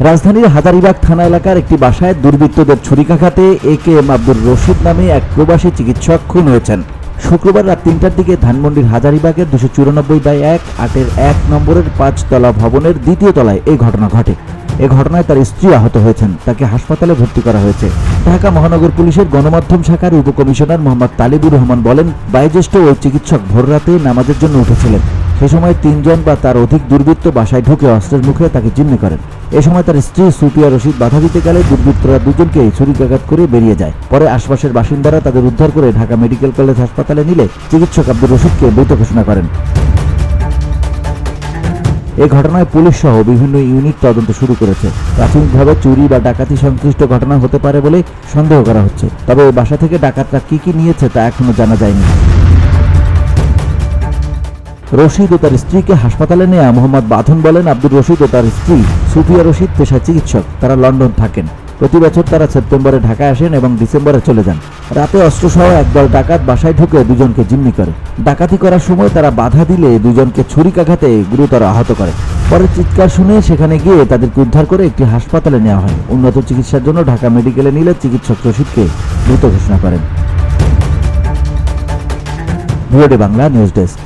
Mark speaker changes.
Speaker 1: রাজধানীর হাজারীবাগ থানা এলাকার একটি বাসায় দুর্বৃত্তদের ছুরিকাঘাতে একেএম আব্দুর রশিদ নামে এক প্রবাসী চিকিৎসক খুন হয়েছেন। শুক্রবার রাত ৩টার দিকে ধানমন্ডির হাজারীবাগের ২৯৪/১ নম্বরের ৫ তলা ভবনের ২য় তলায় এই ঘটনা ঘটে। এ ঘটনায় তার স্ত্রী আহত হয়েছেন, তাকে হাসপাতালে ভর্তি করা হয়েছে। ঢাকা মহানগর পুলিশের গণমাধ্যম শাখার উপকমিশনার মোহাম্মদ তালিবুর রহমান বলেন, বয়োজ্যেষ্ঠ ওই চিকিৎসক ভোররাতে নামাজের জন্য উঠেছিলেন। সে সময় ৩ জন বা তার অধিক দুর্বৃত্ত বাসায় ঢুকে অস্ত্রের মুখে তাকে জিম্মি করেন। এ সময় তার স্ত্রী সুফিয়া রশিদ বাধা দিতে গেলে দুর্বৃত্তরা দুজনকে ছুরিকাঘাত করে বেরিয়ে যায়। পরে আশপাশের বাসিন্দারা তাদের উদ্ধার করে ঢাকা মেডিকেল কলেজ হাসপাতালে নিলে চিকিৎসক আব্দুর রশিদকে মৃত ঘোষণা করেন। এ ঘটনায় পুলিশ সহ বিভিন্ন ইউনিট তদন্ত শুরু করেছে। প্রাথমিকভাবে চুরি বা ডাকাতি সংশ্লিষ্ট ঘটনা হতে পারে বলে সন্দেহ করা হচ্ছে, তবে ওই বাসা থেকে ডাকাতরা কি নিয়েছে তা এখনো জানা যায়নি। রশিদ ও তার স্ত্রীকে হাসপাতালে নেওয়া মোহাম্মদ বাঁধন বলেন, আব্দুর রশিদ ও তার স্ত্রী সুফিয়া রশিদ পেশায় চিকিৎসক। তারা লন্ডন থাকেন। প্রতি বছর তারা সেপ্টেম্বরে ঢাকায় আসেন এবং ডিসেম্বরে চলে যান। রাতে অস্ত্রসহ একদল ডাকাত বাসায় ঢুকে দুজনকে জিম্মি করে। ডাকাতি করার সময় তারা বাধা দিলে দুজনকে ছুরিকাঘাতে গুরুতর আহত করে। পরে চিৎকার শুনে সেখানে গিয়ে তাদেরকে উদ্ধার করে একটি হাসপাতালে নেওয়া হয়। উন্নত চিকিৎসার জন্য ঢাকা মেডিকেলে নিলে চিকিৎসক রশিদকে মৃত ঘোষণা করেন। VOD Bangla news desk.